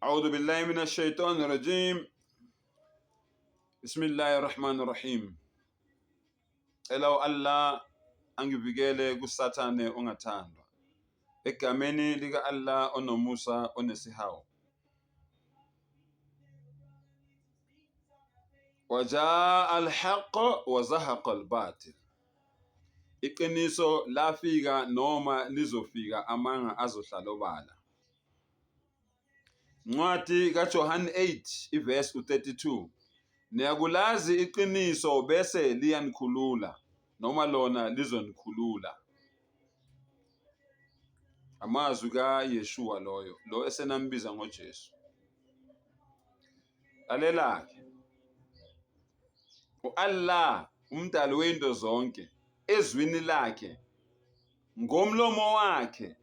أعوذ بالله من الشيطان الرجيم. بسم الله الرحمن الرحيم. Elaw Allah angivikele kusathane ongathandwa. Egameni lika Allah onomusa onesihawu. Wajaa al-haqq wa zahaqa al-batil. Iqiniso lafika noma lizofika amanga azohlala obala. Ncwadi kaJohn 8 iverse 32. Niyakulazi iqiniso bese liyanikhulula noma lona lizonikhulula. Amazwi kaYeshua loyo lo esenambiza ngoJesu. Lalela-ke. uAllah umdali weinto zonke ezwini lakhe ngomlomo wakhe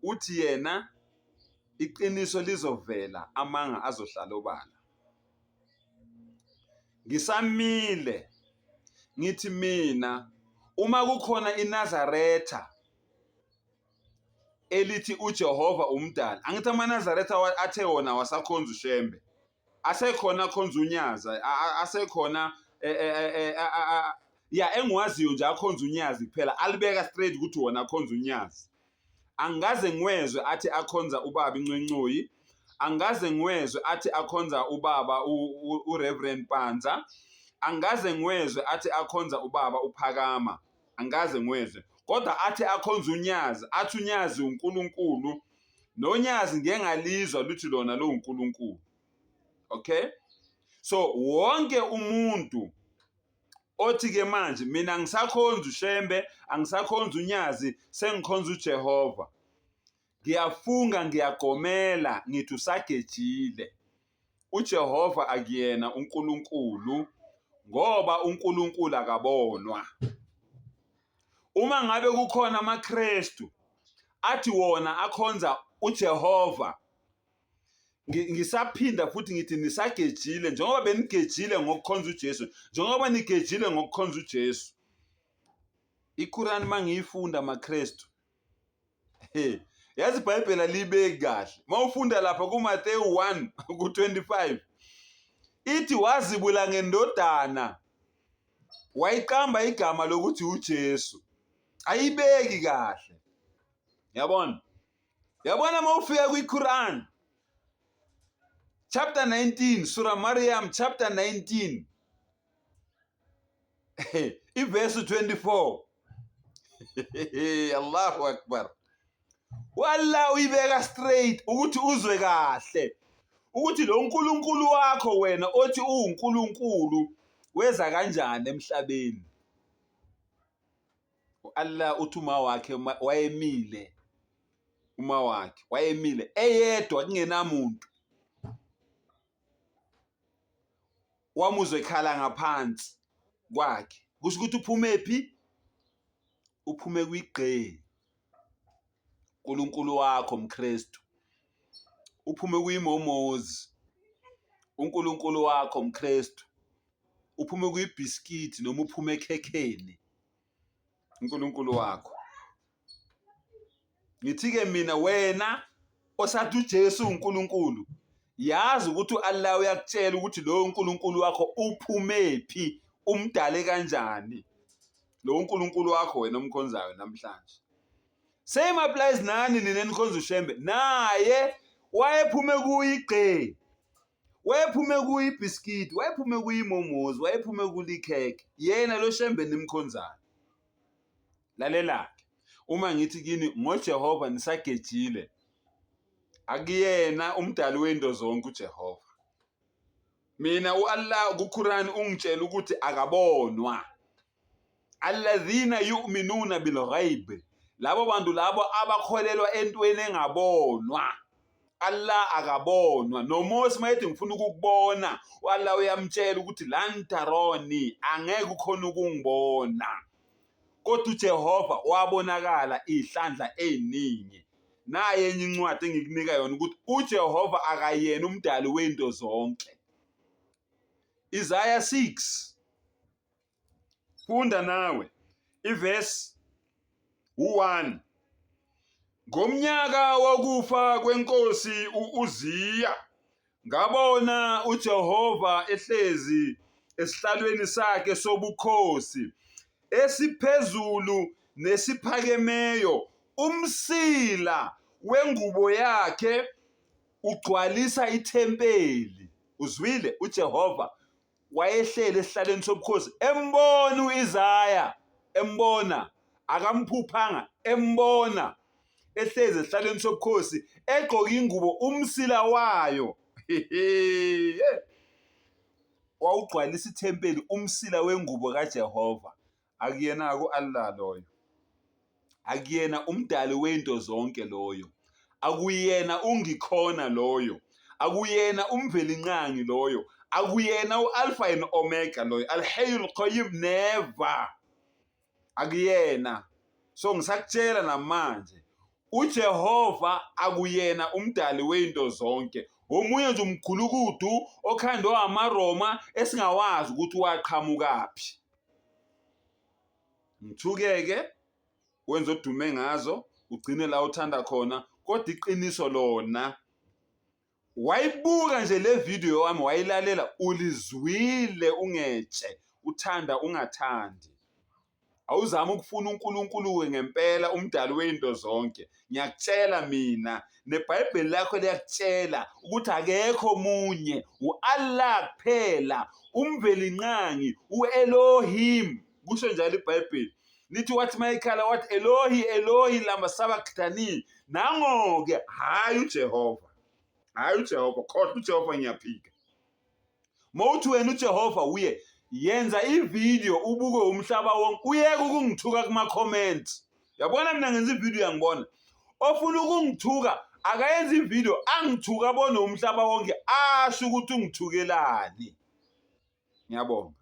uthi yena iqiniso lizovela amanga azohlala obala. Ngisamile ngithi mina uma kukhona iNazaretha elithi uJehova umdali, angithi amaNazaretha athe wona wasakhonza ushembe, asekhona khonza unyaza, asekhona engwaziyo nje akhonza unyazi kuphela, alibeka straight ukuthi wona akhonza unyazi. Angaze ngiwezwe athi akhonza ubaba Ncwencoyi, angaze ngiwezwe athi akhonza ubaba uReverend Panza, angaze ngiwezwe athi akhonza ubaba uPhakama, angaze ngiwezwe. Kodwa athi akhonza unyazi, athi unyazi uNkulunkulu, nonyazi ngeke ngalizwa luthi lona lo uNkulunkulu. Okay? So wonke umuntu othi ke manje mina angisakhonza ushembe, angisakhonza unyazi, sengikhonza uJehova, ngiyafunga ngiyagomela ngithi usagejile. uJehova akuyena uNkulunkulu ngoba uNkulunkulu akabonwa. Uma ngabe kukhona amaKristu athi wona akhonza uJehova, ngisaphinda futhi ngithi nisagejile njengoba benigejile ngokukhonza uJesu, njengoba nigejile ngokukhonza uJesu. iQuran mangiyifunda amaKristu, yazi iBhayibheli alibeki kahle. Mawufunda lapha kuMateyu 1 ku25 ithi wazibula ngendodana wayiqamba igama lokuthi uJesu. Ayibeki kahle. Yabona? Yabona mawufika kwiQuran chapter 19, Surah Maryam chapter 19 iverse 24. Allahu Akbar. Wallah uyibeka straight ukuthi uzwe kahle ukuthi lo uNkulunkulu wakho wena othi uNkulunkulu weza kanjani emhlabeni. uAllah uthi uma wakhe wayemile, uma wakhe wayemile eyedwa kungenamuntu, wamuzwe ekhala ngaphansi kwakhe. Kusho ukuthi uphume phi? Uphume kwigqe. uNkulunkulu wakho mKristu uphume kuyimomozi. uNkulunkulu wakho mKristu uphume kuyibhiskithi noma uphume ekhekheni. uNkulunkulu wakho. Ngithi-ke mina wena osathi uJesu uNkulunkulu, yazi ukuthi uAllah uyakutshela ukuthi lo uNkulunkulu wakho uphume phi, umdale kanjani lo uNkulunkulu wakho wena omkhonzayo namhlanje. Same applies nani nina enikhonza ushembe. Naye wayephume kuyigqe, wayephume kuyibhiskithi, wayephume kuyimomozi, wayephume kulikhekhe. Yena lo shembe nimkhonzayo. Lalela-ke, uma ngithi kini ngoJehova nisagejile, akuyena umdali weinto zonke uJehova. Mina uAllah kuQuran ungitshela ukuthi akabonwa. Alladhina yu'minuna bil ghaib, labo bantu labo abakholelwa entweni engabonwa. Allah akabonwa. Nomosi mayethi ngifuna ukukubona, uAllah uyamtshela ukuthi lan taroni, angeke ukhona ukungibona. Kodwa uJehova wabonakala ihlandla eziningi. Naye enye incwadi engikunika yona ukuthi uJehova akayena umdali weinto zonke. Isaiah 6. Funda nawe iverse 1. Ngomnyaka wokufa kwenkosi uUziya ngabona uJehova ehlezi esihlalweni sakhe sobukhosi esiphezulu nesiphakemeyo, umsila wengubo yakhe ugcwalisa ithempeli. Uzwile? uJehova wayehlele esihlalweni sobukhosi, embona uIsaya, embona, akamphuphanga, embona ehlezi esihlalweni sobukhosi egqoke ingubo umsila wayo wawugcwalisa ithempeli, umsila wengubo kaJehova. Akuyena ku-Allah loyo, akuyena umdali weinto zonke loyo, akuyena ungikhona loyo, akuyena umvelinqangi loyo, akuyena u-Alpha and Omega loyo, Al-Hayyul Qayyum, never, akuyena. So ngisakutshela namanje, uJehova akuyena umdali weinto zonke, omunye nje umkhulukudu okhandwe amaRoma esingawazi ukuthi waqhamukaphi. Ngithuke-ke wenza odume ngazo, ugcine la uthanda khona, kodwa iqiniso lona wayibuka nje le video wami, wayilalela, ulizwile ungetshe, uthanda ungathandi. Awuzama ukufuna uNkulunkulu ngempela, umdali weinto zonke. Ngiyakutshela mina, neBhayibheli lakho liyakutshela ukuthi akekho omunye, u-Allah kuphela, umvelinqangi, u-Elohim. Kusho njalo iBhayibheli. Lithi wathi mayikhala wathi Elohi Elohi lama sabachthani. Nango-ke hayi uJehova, hayi uJehova, khohlwa uJehova, ngiyaphika. Mawuthi wena uJehova uye yenza ivideo ubuke umhlaba wonke, uyeke ukungithuka kuma-comments. Yabona mina ngenza ivideo yangibona, ofuna ukungithuka akayenza ivideo angithuka abone umhlaba wonke asho ukuthi ungithukelani. Ngiyabonga.